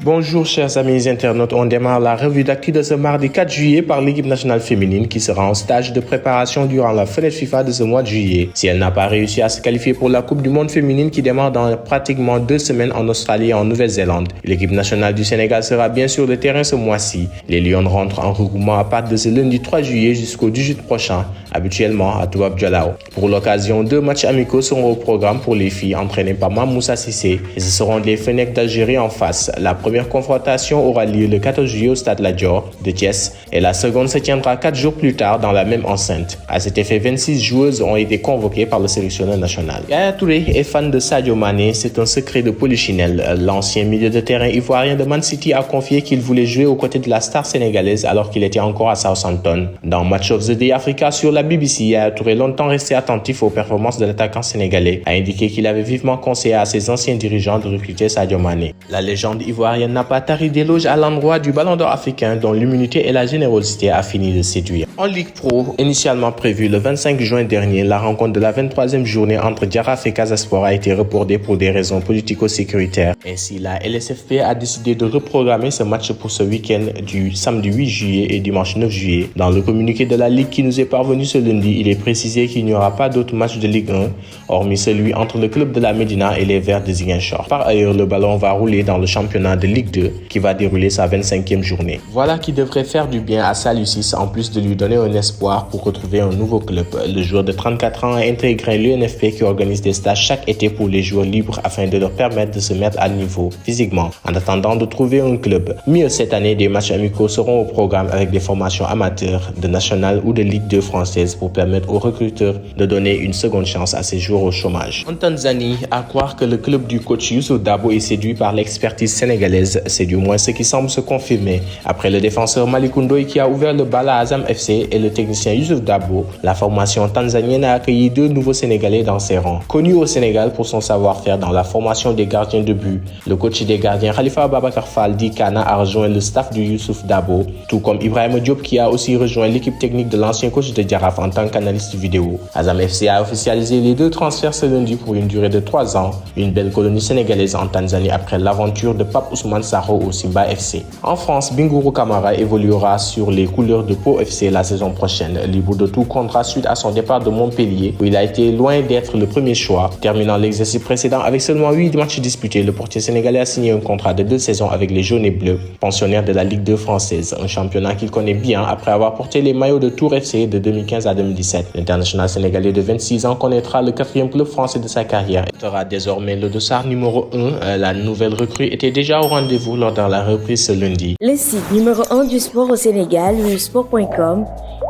Bonjour chers amis internautes, on démarre la revue d'actu de ce mardi 4 juillet par l'équipe nationale féminine qui sera en stage de préparation durant la fenêtre FIFA de ce mois de juillet. Si elle n'a pas réussi à se qualifier pour la Coupe du Monde féminine qui démarre dans pratiquement 2 semaines en Australie et en Nouvelle-Zélande, l'équipe nationale du Sénégal sera bien sur le terrain ce mois-ci. Les Lions rentrent en regroupement à partir de ce lundi 3 juillet jusqu'au 18 prochain, habituellement à Toubab Dialaw. Pour l'occasion, 2 matchs amicaux seront au programme pour les filles entraînées par Mamoussa Cissé et ce seront les Fennecs d'Algérie en face. La première confrontation aura lieu le 14 juillet au stade Lat Dior de Thiès et la seconde se tiendra 4 jours plus tard dans la même enceinte. À cet effet, 26 joueuses ont été convoquées par le sélectionneur national. Yaya Touré est fan de Sadio Mané, c'est un secret de Polichinelle. L'ancien milieu de terrain ivoirien de Man City a confié qu'il voulait jouer aux côtés de la star sénégalaise alors qu'il était encore à Southampton. Dans Match of the Day Africa sur la BBC, Yaya Touré, longtemps resté attentif aux performances de l'attaquant sénégalais, a indiqué qu'il avait vivement conseillé à ses anciens dirigeants de recruter Sadio Mané. La légende ivoirienne n'a pas tari d'éloges à l'endroit du Ballon d'Or africain dont l'immunité et la générosité a fini de séduire. En Ligue Pro, initialement prévue le 25 juin dernier, la rencontre de la 23e journée entre Jaraaf et Casa Sport a été reportée pour des raisons politico-sécuritaires. Ainsi, la LSFP a décidé de reprogrammer ce match pour ce week-end du samedi 8 juillet et dimanche 9 juillet. Dans le communiqué de la Ligue qui nous est parvenu ce lundi, il est précisé qu'il n'y aura pas d'autres matchs de Ligue 1, hormis celui entre le club de la Médina et les Verts de Ziguinchor. Par ailleurs, le ballon va rouler dans le championnat de Ligue 2 qui va dérouler sa 25e journée. Voilà qui devrait faire du bien à Saliou Ciss en plus de lui donner un espoir pour retrouver un nouveau club. Le joueur de 34 ans a intégré l'UNFP qui organise des stages chaque été pour les joueurs libres afin de leur permettre de se mettre à niveau physiquement en attendant de trouver un club. Mieux, cette année, des matchs amicaux seront au programme avec des formations amateurs de National ou de Ligue 2 française pour permettre aux recruteurs de donner une seconde chance à ces joueurs au chômage. En Tanzanie, à croire que le club du coach Youssouf Dabo est séduit par l'expertise sénégalaise, c'est du moins ce qui semble se confirmer. Après le défenseur Malick Ndoye qui a ouvert le bal à Azam FC et le technicien Youssouf Dabo, la formation tanzanienne a accueilli 2 nouveaux Sénégalais dans ses rangs. Connu au Sénégal pour son savoir-faire dans la formation des gardiens de but, le coach des gardiens Khalifa Ababacar Fall Dikana a rejoint le staff du Youssouf Dabo, tout comme Ibrahima Diop qui a aussi rejoint l'équipe technique de l'ancien coach de Jaraaf en tant qu'analyste vidéo. Azam FC a officialisé les 2 transferts ce lundi pour une durée de 3 ans, une belle colonie sénégalaise en Tanzanie après l'aventure de Pape Ousmane Sakho au Simba FC. En France, Bingourou Kamara évoluera sur les couleurs de Pau FC la saison prochaine, libre de tout contrat suite à son départ de Montpellier où il a été loin d'être le premier choix. Terminant l'exercice précédent avec seulement 8 matchs disputés, le portier sénégalais a signé un contrat de 2 saisons avec les Jaunes et Bleus, pensionnaires de la Ligue 2 française, un championnat qu'il connaît bien après avoir porté les maillots de Tours FC de 2015 à 2017. L'international sénégalais de 26 ans connaîtra le 4e club français de sa carrière et sera désormais le dossard numéro 1. La nouvelle recrue était déjà au rendez-vous lors de la reprise ce lundi. Le site numéro 1 du sport au Sénégal, sport.com,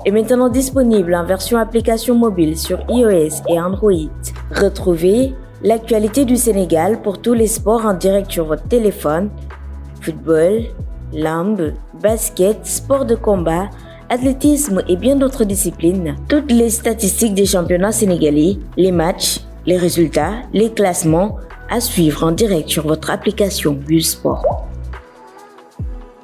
est maintenant disponible en version application mobile sur iOS et Android. Retrouvez l'actualité du Sénégal pour tous les sports en direct sur votre téléphone. Football, lambe, basket, sport de combat, athlétisme et bien d'autres disciplines. Toutes les statistiques des championnats sénégalais, les matchs, les résultats, les classements à suivre en direct sur votre application Sport.